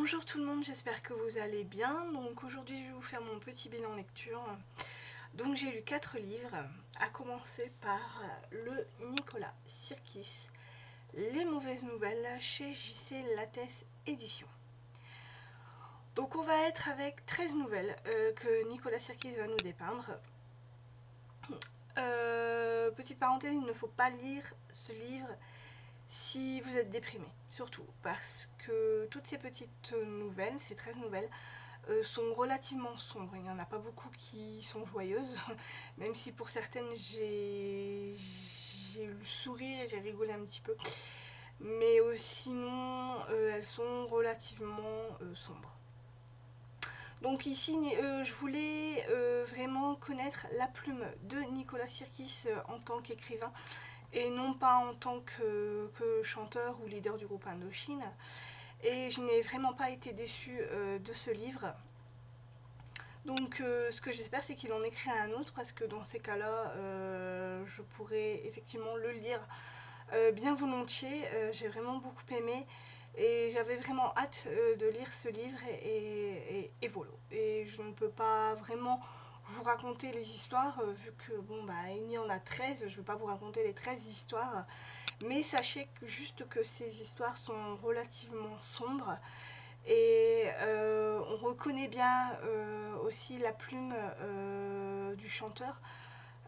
Bonjour tout le monde, j'espère que vous allez bien. Donc aujourd'hui je vais vous faire mon petit bilan lecture. Donc j'ai lu 4 livres, à commencer par le Nicolas Sirkis, Les mauvaises nouvelles chez JC Lattès Éditions. Donc on va être avec 13 nouvelles que Nicolas Sirkis va nous dépeindre. Petite parenthèse, il ne faut pas lire ce livre si vous êtes déprimé, surtout parce que toutes ces petites nouvelles, ces 13 nouvelles, sont relativement sombres. Il n'y en a pas beaucoup qui sont joyeuses, même si pour certaines j'ai eu le sourire et j'ai rigolé un petit peu. Mais sinon, elles sont relativement sombres. Donc ici, je voulais vraiment connaître la plume de Nicolas Sirkis en tant qu'écrivain et non pas en tant que chanteur ou leader du groupe Indochine. Et je n'ai vraiment pas été déçue de ce livre. Donc ce que j'espère, c'est qu'il en écrira un autre, parce que dans ces cas-là, je pourrais effectivement le lire bien volontiers. J'ai vraiment beaucoup aimé et j'avais vraiment hâte de lire ce livre et voilà. Et je ne peux pas vraiment vous raconter les histoires, vu que bon bah il y en a 13, je ne vais pas vous raconter les 13 histoires, mais sachez juste que ces histoires sont relativement sombres. Et on reconnaît bien aussi la plume du chanteur,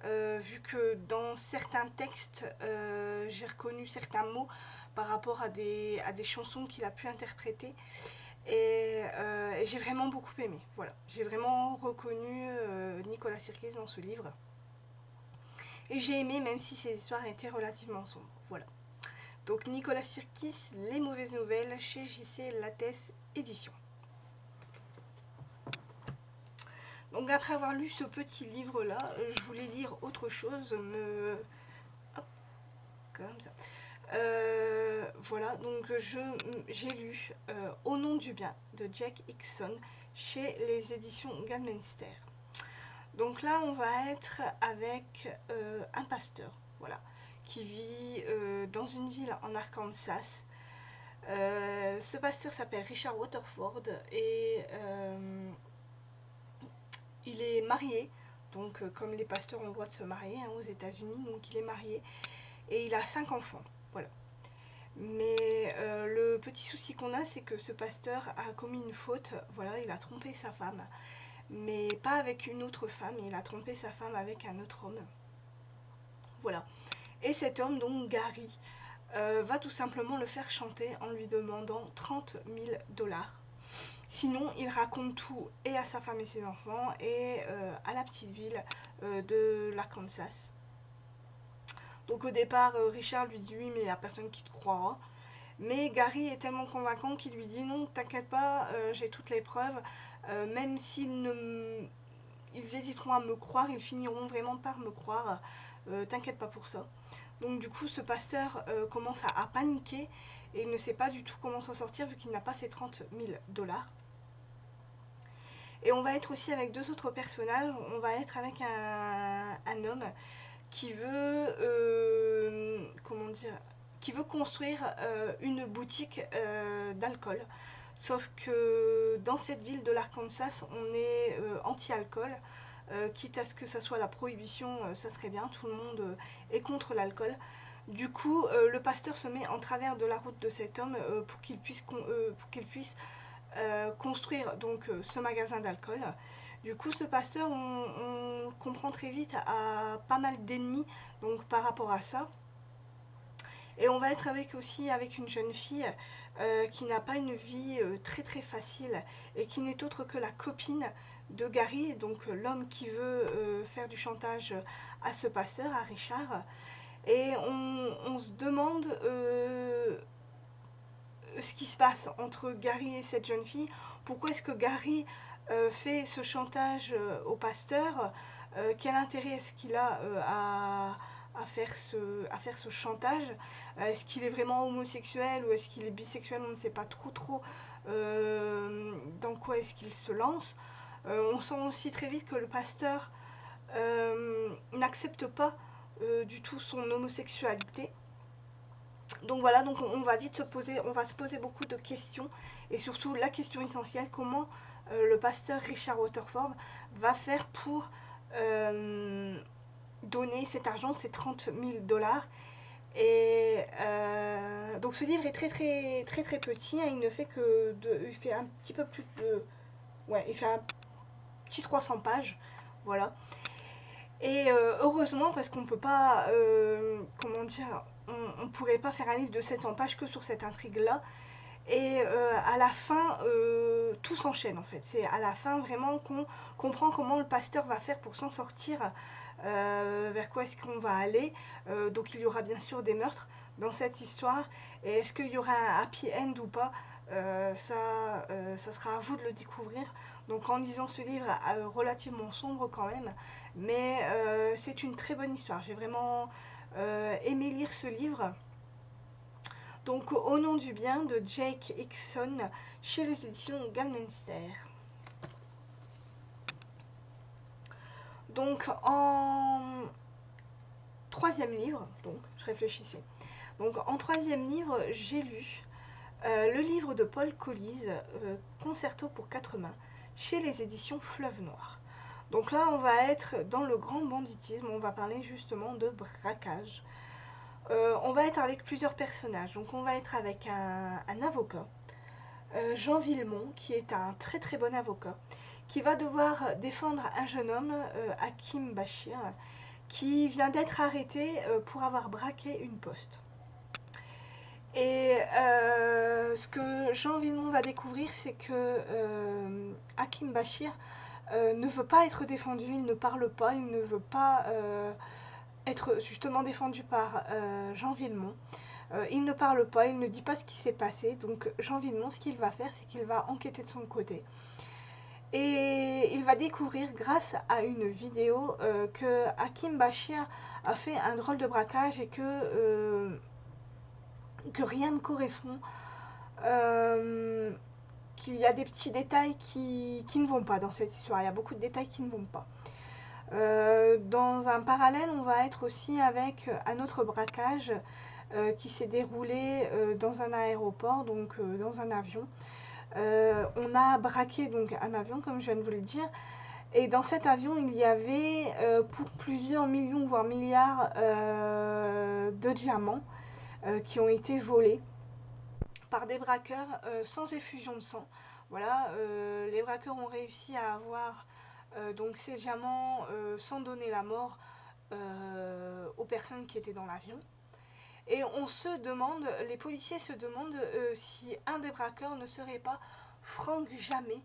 vu que dans certains textes, j'ai reconnu certains mots par rapport à des chansons qu'il a pu interpréter. Et j'ai vraiment beaucoup aimé. Voilà, j'ai vraiment reconnu Nicolas Sirkis dans ce livre. Et j'ai aimé, même si ces histoires étaient relativement sombres. Voilà. Donc Nicolas Sirkis, Les mauvaises nouvelles chez JC Lattès Éditions. Donc après avoir lu ce petit livre là, je voulais lire autre chose, hop, comme ça. Voilà, donc j'ai lu Au nom du bien de Jack Hickson chez les éditions Galmanster. Donc là on va être avec un pasteur, voilà, qui vit dans une ville en Arkansas. Ce pasteur s'appelle Richard Waterford et il est marié, donc comme les pasteurs ont le droit de se marier aux États-Unis, donc il est marié et il a 5 enfants, voilà. Mais le petit souci qu'on a, c'est que ce pasteur a commis une faute, voilà, il a trompé sa femme, mais pas avec une autre femme, il a trompé sa femme avec un autre homme, voilà. Et cet homme, donc Gary, va tout simplement le faire chanter en lui demandant 30 000 dollars. Sinon, il raconte tout, et à sa femme et ses enfants, et à la petite ville de l'Arkansas. Donc au départ, Richard lui dit oui, mais il n'y a personne qui te croira. Mais Gary est tellement convaincant qu'il lui dit non, t'inquiète pas, j'ai toutes les preuves. Même ils hésiteront à me croire, ils finiront vraiment par me croire. T'inquiète pas pour ça. Donc du coup, ce pasteur commence à paniquer et il ne sait pas du tout comment s'en sortir vu qu'il n'a pas ses 30 000 dollars. Et on va être aussi avec deux autres personnages. On va être avec un homme qui veut, comment dire, qui veut construire une boutique d'alcool. Sauf que dans cette ville de l'Arkansas, on est anti-alcool. Quitte à ce que ça soit la prohibition, ça serait bien. Tout le monde est contre l'alcool. Du coup, le pasteur se met en travers de la route de cet homme pour qu'il puisse construire donc ce magasin d'alcool. Du coup, ce pasteur, on comprend très vite, a pas mal d'ennemis donc par rapport à ça. Et on va être aussi avec une jeune fille qui n'a pas une vie très très facile et qui n'est autre que la copine de Gary, donc l'homme qui veut faire du chantage à ce pasteur, à Richard. Et on se demande ce qui se passe entre Gary et cette jeune fille. Pourquoi est-ce que Gary fait ce chantage au pasteur? Quel intérêt est-ce qu'il a à faire ce chantage? Est-ce qu'il est vraiment homosexuel ou est-ce qu'il est bisexuel? On ne sait pas trop dans quoi est-ce qu'il se lance. On sent aussi très vite que le pasteur n'accepte pas du tout son homosexualité. Donc voilà, donc on va vite se poser beaucoup de questions, et surtout la question essentielle, comment le pasteur Richard Waterford va faire pour donner cet argent, ces 30 000 $. Et donc ce livre est très petit, hein, il ne fait que il fait un petit peu plus de, ouais, il fait un petit 300 pages, voilà. Et heureusement, parce qu'on peut pas, comment dire, on pourrait pas faire un livre de 700 pages que sur cette intrigue-là. Et à la fin, tout s'enchaîne en fait. C'est à la fin vraiment qu'on comprend comment le pasteur va faire pour s'en sortir, vers quoi est-ce qu'on va aller. Donc il y aura bien sûr des meurtres dans cette histoire. Et est-ce qu'il y aura un happy end ou pas, ça sera à vous de le découvrir. Donc en lisant ce livre relativement sombre quand même, mais c'est une très bonne histoire. J'ai vraiment aimé lire ce livre. Donc Au nom du bien de Jake Hickson chez les éditions Galmenster. Donc en troisième livre, donc je réfléchissais. Donc en troisième livre, j'ai lu le livre de Paul Colise, Concerto pour 4 mains, chez les éditions Fleuve Noir. Donc là, on va être dans le grand banditisme, on va parler justement de braquage. On va être avec plusieurs personnages. Donc on va être avec un avocat, Jean Villemont, qui est un très bon avocat, qui va devoir défendre un jeune homme, Hakim Bachir, qui vient d'être arrêté pour avoir braqué une poste. Et ce que Jean Villemont va découvrir, c'est que Hakim Bachir ne veut pas être défendu, il ne parle pas, il ne veut pas être justement défendu par Jean Villemont. Il ne parle pas, il ne dit pas ce qui s'est passé. Donc Jean Villemont, ce qu'il va faire, c'est qu'il va enquêter de son côté. Et il va découvrir grâce à une vidéo que Hakim Bachir a fait un drôle de braquage et que rien ne correspond. Qu'il y a des petits détails qui ne vont pas dans cette histoire. Il y a beaucoup de détails qui ne vont pas. Dans un parallèle, on va être aussi avec un autre braquage qui s'est déroulé dans un aéroport, donc dans un avion. On a braqué donc un avion, comme je viens de vous le dire, et dans cet avion, il y avait pour plusieurs millions, voire milliards de diamants qui ont été volés par des braqueurs sans effusion de sang. Voilà, les braqueurs ont réussi à avoir donc ces diamants sans donner la mort aux personnes qui étaient dans l'avion. Et on se demande, les policiers se demandent si un des braqueurs ne serait pas Franck Jamet,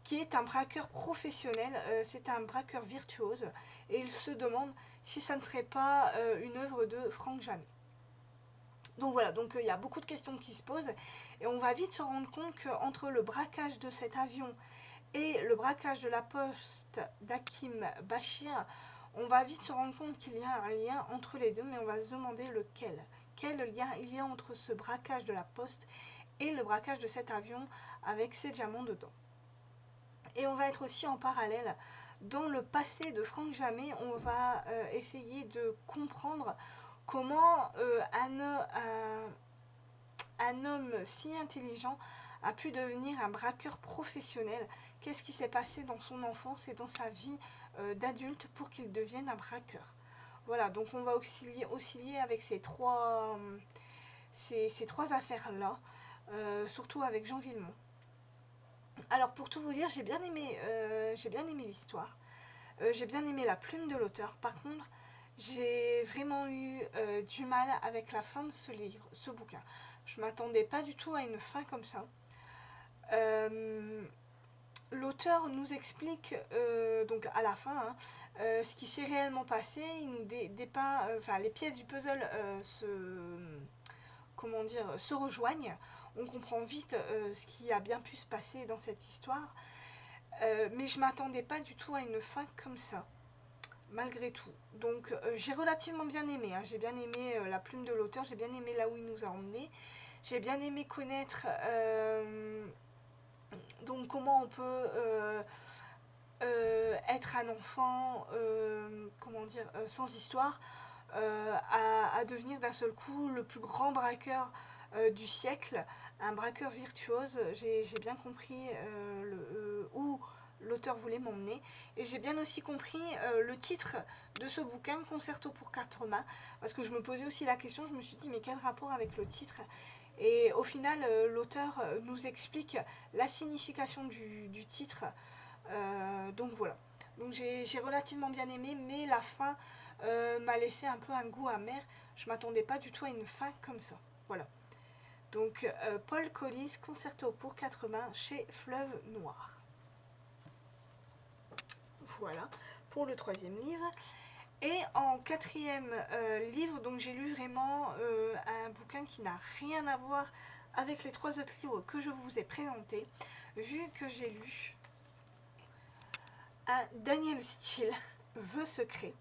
qui est un braqueur professionnel, c'est un braqueur virtuose, et ils se demandent si ça ne serait pas une œuvre de Franck Jamet. Donc voilà, donc il y a beaucoup de questions qui se posent, et on va vite se rendre compte qu'entre le braquage de cet avion et le braquage de la poste d'Hakim Bachir, on va vite se rendre compte qu'il y a un lien entre les deux, mais on va se demander lequel. Quel lien il y a entre ce braquage de la poste et le braquage de cet avion avec ces diamants dedans. Et on va être aussi en parallèle dans le passé de Franck Jamet. On va essayer de comprendre comment un homme si intelligent a pu devenir un braqueur professionnel. Qu'est-ce qui s'est passé dans son enfance et dans sa vie d'adulte pour qu'il devienne un braqueur. Voilà, donc on va osciller avec ces trois affaires-là, surtout avec Jean Villemont. Alors pour tout vous dire, j'ai bien aimé l'histoire, j'ai bien aimé la plume de l'auteur. Par contre, j'ai vraiment eu du mal avec la fin de ce bouquin. Je m'attendais pas du tout à une fin comme ça. L'auteur nous explique donc à la fin ce qui s'est réellement passé. Il nous dépeint, les pièces du puzzle se rejoignent. On comprend vite ce qui a bien pu se passer dans cette histoire. Mais je m'attendais pas du tout à une fin comme ça, malgré tout. Donc j'ai relativement bien aimé. J'ai bien aimé la plume de l'auteur, j'ai bien aimé là où il nous a emmenés. J'ai bien aimé connaître donc comment on peut être un enfant sans histoire, à devenir d'un seul coup le plus grand braqueur du siècle, un braqueur virtuose. J'ai bien compris où l'auteur voulait m'emmener, et j'ai bien aussi compris le titre de ce bouquin, Concerto pour quatre mains, parce que je me posais aussi la question, je me suis dit mais quel rapport avec le titre? Et au final l'auteur nous explique la signification du titre, donc voilà. Donc j'ai relativement bien aimé, mais la fin m'a laissé un peu un goût amer. Je m'attendais pas du tout à une fin comme ça. Voilà. Donc Paul Collis, Concerto pour quatre mains chez Fleuve Noir. Voilà pour le troisième livre. Et en quatrième livre, donc j'ai lu vraiment un bouquin qui n'a rien à voir avec les trois autres livres que je vous ai présentés, vu que j'ai lu un Danielle Steele, Vœux secrets.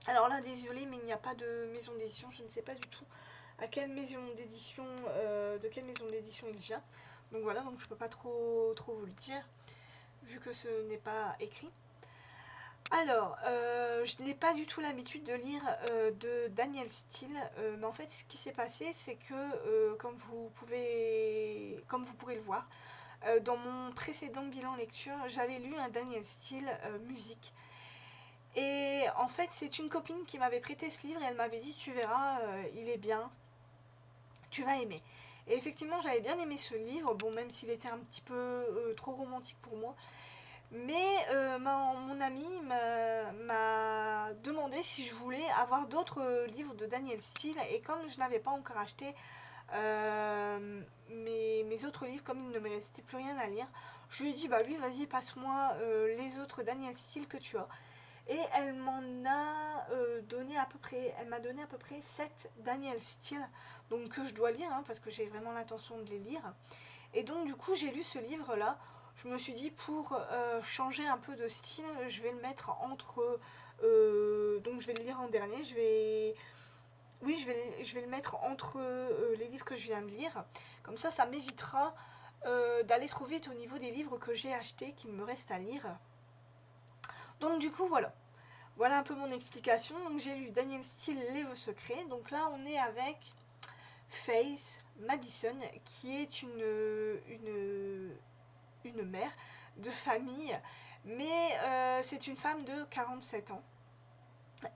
Alors là, désolé, mais il n'y a pas de maison d'édition, je ne sais pas du tout à quelle maison d'édition, de quelle maison d'édition il vient. Donc voilà, donc je ne peux pas trop vous le dire, vu que ce n'est pas écrit. Alors, je n'ai pas du tout l'habitude de lire de Danielle Steele, mais en fait, ce qui s'est passé, c'est que, comme vous pourrez le voir, dans mon précédent bilan lecture, j'avais lu un Danielle Steele musique. Et en fait, c'est une copine qui m'avait prêté ce livre et elle m'avait dit, tu verras, il est bien, tu vas aimer. Et effectivement, j'avais bien aimé ce livre, bon, même s'il était un petit peu trop romantique pour moi. Mais mon ami m'a demandé si je voulais avoir d'autres livres de Danielle Steele, et comme je n'avais pas encore acheté mes autres livres, comme il ne me restait plus rien à lire, je lui ai dit bah oui, vas-y, passe-moi les autres Danielle Steele que tu as. Et elle m'en a donné à peu près, elle m'a donné à peu près 7 Danielle Steele, donc que je dois lire hein, parce que j'ai vraiment l'intention de les lire. Et donc du coup j'ai lu ce livre là. Je me suis dit pour changer un peu de style, je vais le mettre entre, donc je vais le lire en dernier, je vais le mettre entre les livres que je viens de lire. Comme ça m'évitera d'aller trop vite au niveau des livres que j'ai achetés, qu'il me reste à lire. Donc du coup voilà. Voilà un peu mon explication. Donc j'ai lu Danielle Steele, Les Vœux secrets. Donc là on est avec Faith Madison, qui est une mère de famille, mais c'est une femme de 47 ans.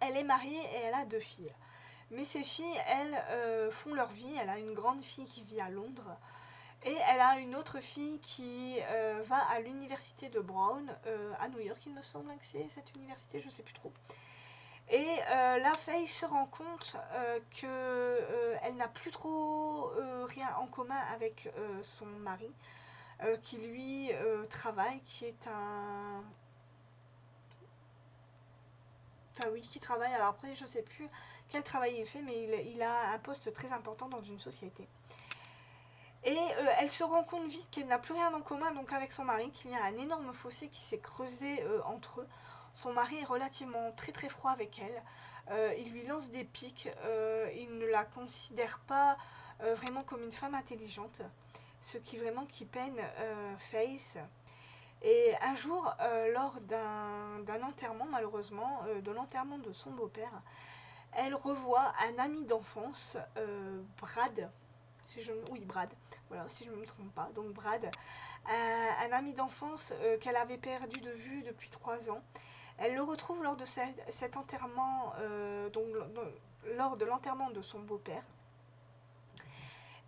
Elle est mariée et elle a 2 filles. Mais ces filles, elles, font leur vie. Elle a une grande fille qui vit à Londres. Et elle a une autre fille qui va à l'université de Brown, à New York, il me semble que c'est cette université, je ne sais plus trop. Et la Faye se rend compte qu'elle n'a plus trop rien en commun avec son mari, qui lui travaille, qui est un... Enfin oui, qui travaille, alors après je sais plus quel travail il fait, mais il a un poste très important dans une société. Et elle se rend compte vite qu'elle n'a plus rien en commun donc avec son mari, qu'il y a un énorme fossé qui s'est creusé entre eux. Son mari est relativement très très froid avec elle, il lui lance des piques, il ne la considère pas vraiment comme une femme intelligente, ce qui vraiment qui peine Faith. Et un jour, lors d'un enterrement, malheureusement, de l'enterrement de son beau-père, elle revoit un ami d'enfance, Brad, Brad, voilà, si je ne me trompe pas, donc Brad, un ami d'enfance qu'elle avait perdu de vue depuis 3 ans. Elle le retrouve lors de cet enterrement, lors de l'enterrement de son beau-père.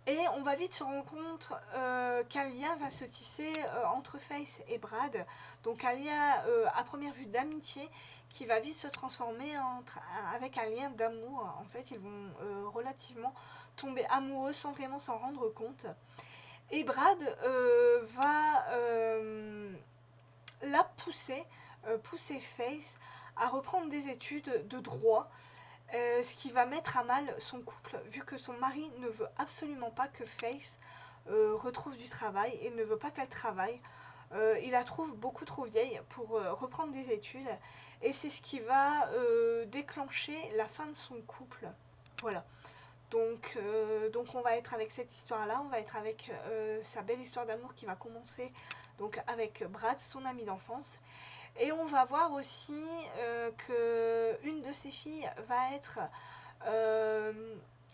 Et on va vite se rendre compte qu'un lien va se tisser entre Faith et Brad. Donc un lien à première vue d'amitié qui va vite se transformer avec un lien d'amour. En fait, ils vont relativement tomber amoureux sans vraiment s'en rendre compte. Et Brad va la pousser Faith à reprendre des études de droit. Ce qui va mettre à mal son couple, vu que son mari ne veut absolument pas que Faith retrouve du travail, il ne veut pas qu'elle travaille, il la trouve beaucoup trop vieille pour reprendre des études, et c'est ce qui va déclencher la fin de son couple. Voilà. Donc on va être avec cette histoire-là, on va être avec sa belle histoire d'amour qui va commencer donc avec Brad, son ami d'enfance. Et on va voir aussi que une de ses filles va être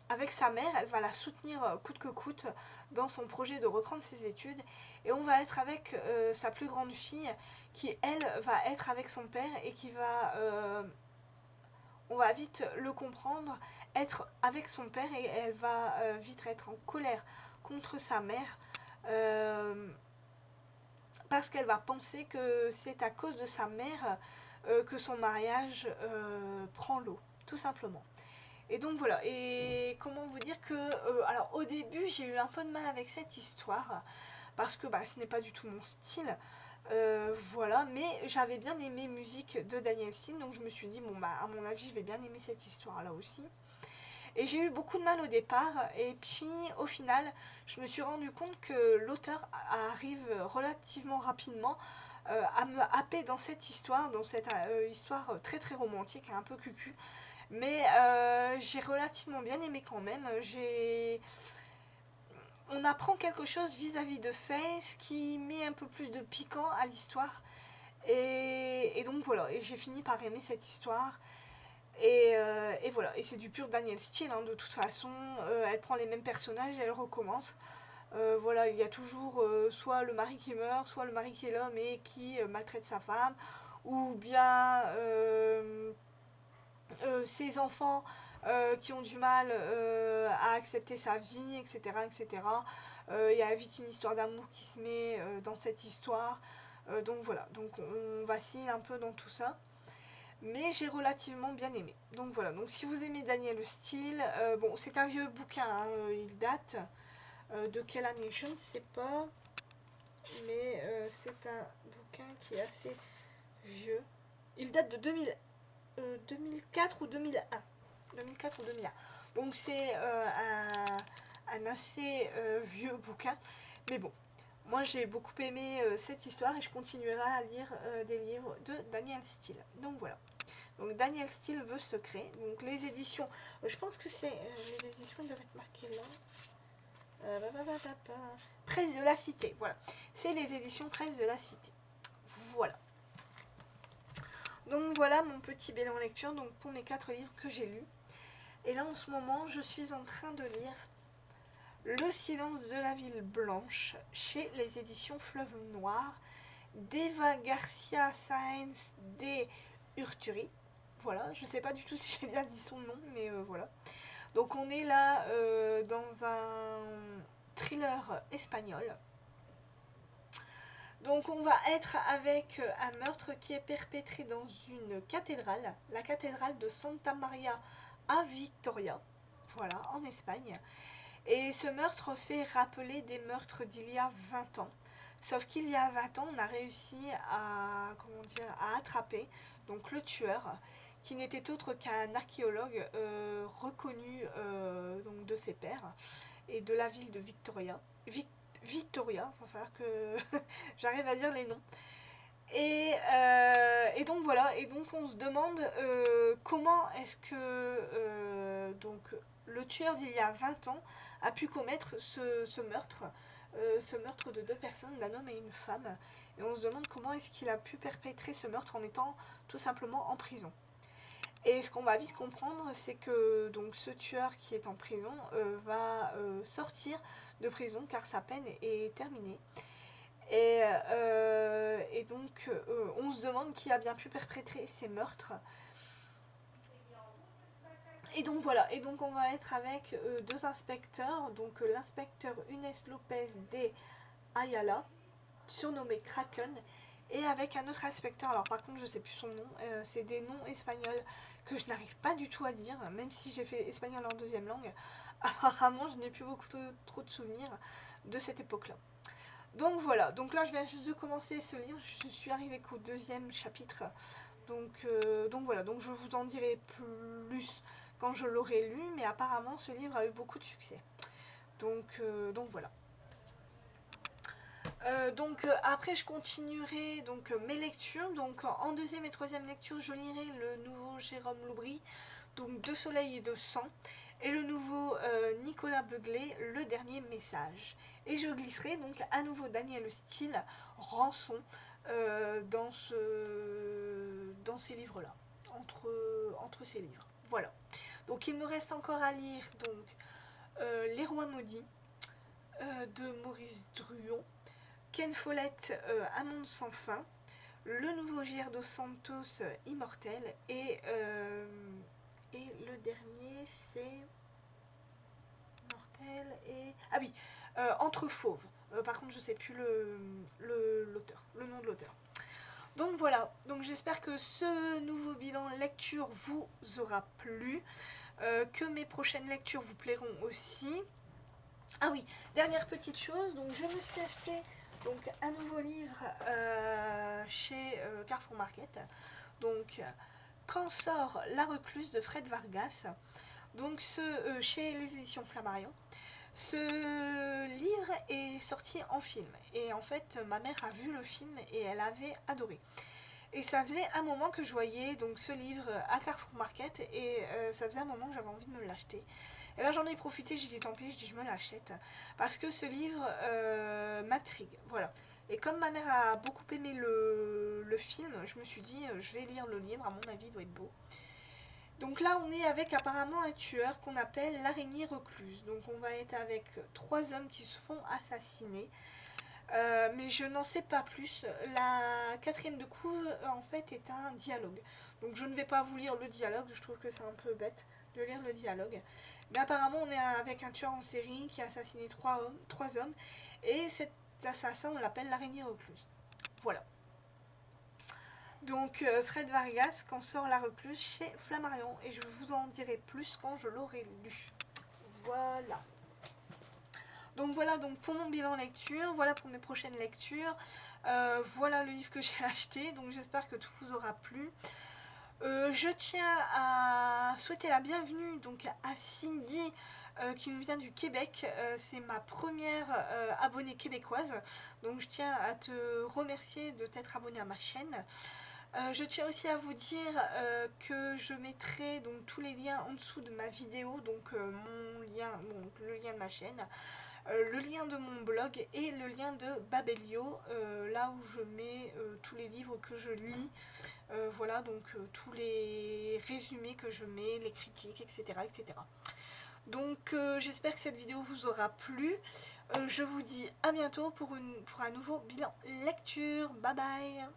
avec sa mère, elle va la soutenir coûte que coûte dans son projet de reprendre ses études. Et on va être avec sa plus grande fille qui, elle, va être avec son père et qui va, on va vite le comprendre, être avec son père et elle va vite être en colère contre sa mère. Parce qu'elle va penser que c'est à cause de sa mère que son mariage prend l'eau, tout simplement. Et donc voilà, et comment vous dire que, alors au début j'ai eu un peu de mal avec cette histoire, parce que ce n'est pas du tout mon style, voilà, mais j'avais bien aimé musique de Daniel Steele, donc je me suis dit, bon à mon avis je vais bien aimer cette histoire là aussi. Et j'ai eu beaucoup de mal au départ, et puis au final, je me suis rendu compte que l'auteur arrive relativement rapidement à me happer dans cette histoire histoire très très romantique, un peu cucu. Mais j'ai relativement bien aimé quand même. On apprend quelque chose vis-à-vis de Faye, qui met un peu plus de piquant à l'histoire. Et donc voilà, et j'ai fini par aimer cette histoire. Et voilà, et c'est du pur Daniel Steele, hein, de toute façon, elle prend les mêmes personnages et elle recommence. Voilà, il y a toujours soit le mari qui meurt, soit le mari qui est l'homme et qui maltraite sa femme, ou bien ses enfants qui ont du mal à accepter sa vie, etc. etc. Il y a vite une histoire d'amour qui se met dans cette histoire. Donc voilà, donc on vacille un peu dans tout ça, mais j'ai relativement bien aimé. Donc voilà, donc si vous aimez Daniel Steele, bon c'est un vieux bouquin, hein, il date de quelle année je ne sais pas, mais c'est un bouquin qui est assez vieux. Il date de 2004 ou 2001. 2004 ou 2001. Donc c'est un assez vieux bouquin, mais bon. Moi j'ai beaucoup aimé cette histoire et je continuerai à lire des livres de Daniel Steele. Donc voilà. Donc Daniel Steele veut secret. Donc les éditions, je pense que c'est les éditions doivent être marquées là. Presse de la Cité, voilà. C'est les éditions Presse de la Cité. Voilà. Donc voilà mon petit bilan lecture donc pour mes 4 livres que j'ai lus. Et là en ce moment je suis en train de lire Le silence de la ville blanche chez les éditions Fleuve Noir d'Eva Garcia Sáenz de Urturi. Voilà, je sais pas du tout si j'ai bien dit son nom, mais voilà. Donc on est là dans un thriller espagnol. Donc on va être avec un meurtre qui est perpétré dans une cathédrale, la cathédrale de Santa Maria a Victoria, voilà, en Espagne. Et ce meurtre fait rappeler des meurtres d'il y a 20 ans. Sauf qu'il y a 20 ans, on a réussi à attraper donc, le tueur, qui n'était autre qu'un archéologue reconnu donc, de ses pairs et de la ville de Victoria. Victoria, il va falloir que j'arrive à dire les noms. Et donc voilà, et donc on se demande comment est-ce que donc, le tueur d'il y a 20 ans a pu commettre ce meurtre de 2 personnes, d'un homme et une femme. Et on se demande comment est-ce qu'il a pu perpétrer ce meurtre en étant tout simplement en prison. Et ce qu'on va vite comprendre, c'est que donc, ce tueur qui est en prison va sortir de prison car sa peine est terminée. Et donc on se demande qui a bien pu perpétrer ces meurtres. Et donc voilà, et donc on va être avec 2 inspecteurs, donc l'inspecteur Unes Lopez de Ayala, surnommé Kraken, et avec un autre inspecteur, alors par contre je sais plus son nom, c'est des noms espagnols que je n'arrive pas du tout à dire, même si j'ai fait espagnol en 2e langue, apparemment je n'ai plus beaucoup trop de souvenirs de cette époque-là. Donc voilà, donc là je viens juste de commencer ce livre, je suis arrivée qu'au 2e chapitre, donc voilà, donc je vous en dirai plus quand je l'aurai lu, mais apparemment ce livre a eu beaucoup de succès. Donc voilà. Après je continuerai donc mes lectures, donc en 2e et 3e lecture je lirai le nouveau Jérôme Loubry, donc De soleil et de sang, et le nouveau Nicolas Beuglet, Le Dernier Message. Et je glisserai donc à nouveau Daniel Steele, Rançon, dans ces livres-là, entre ces livres. Voilà. Donc il me reste encore à lire donc Les Rois Maudits de Maurice Druon, Ken Follett, Un monde sans fin, le nouveau J.R. dos Santos, Immortel, et le dernier c'est Immortel et... Ah oui, Entre Fauves. Par contre je sais plus l'auteur, le nom de l'auteur. Donc voilà, donc j'espère que ce nouveau bilan lecture vous aura plu, que mes prochaines lectures vous plairont aussi. Ah oui, dernière petite chose, donc je me suis acheté donc un nouveau livre chez Carrefour Market. Donc Quand sort La Recluse de Fred Vargas, donc chez les éditions Flammarion. Ce livre est sorti en film et en fait ma mère a vu le film et elle avait adoré. Et ça faisait un moment que je voyais donc ce livre à Carrefour Market et ça faisait un moment que j'avais envie de me l'acheter. Et là j'en ai profité, j'ai dit tant pis, je me l'achète parce que ce livre m'intrigue, voilà. Et comme ma mère a beaucoup aimé le film, je me suis dit je vais lire le livre, à mon avis il doit être beau. Donc là on est avec apparemment un tueur qu'on appelle l'araignée recluse. Donc on va être avec 3 hommes qui se font assassiner. Mais je n'en sais pas plus. La quatrième de coup, en fait, est un dialogue. Donc je ne vais pas vous lire le dialogue, je trouve que c'est un peu bête de lire le dialogue. Mais apparemment, on est avec un tueur en série qui a assassiné 3 hommes. Et cet assassin, on l'appelle l'araignée recluse. Voilà. Donc Fred Vargas, Quand sort La Recluse, chez Flammarion. Et je vous en dirai plus quand je l'aurai lu. Voilà. Donc voilà donc pour mon bilan lecture, voilà pour mes prochaines lectures, voilà le livre que j'ai acheté, donc j'espère que tout vous aura plu. Je tiens à souhaiter la bienvenue donc à Cindy qui nous vient du Québec, c'est ma première abonnée québécoise, donc je tiens à te remercier de t'être abonnée à ma chaîne. Je tiens aussi à vous dire que je mettrai donc tous les liens en dessous de ma vidéo, donc le lien de ma chaîne, le lien de mon blog et le lien de Babelio, là où je mets tous les livres que je lis, voilà, donc tous les résumés que je mets, les critiques, etc. etc. Donc j'espère que cette vidéo vous aura plu. Je vous dis à bientôt pour un nouveau bilan lecture. Bye bye.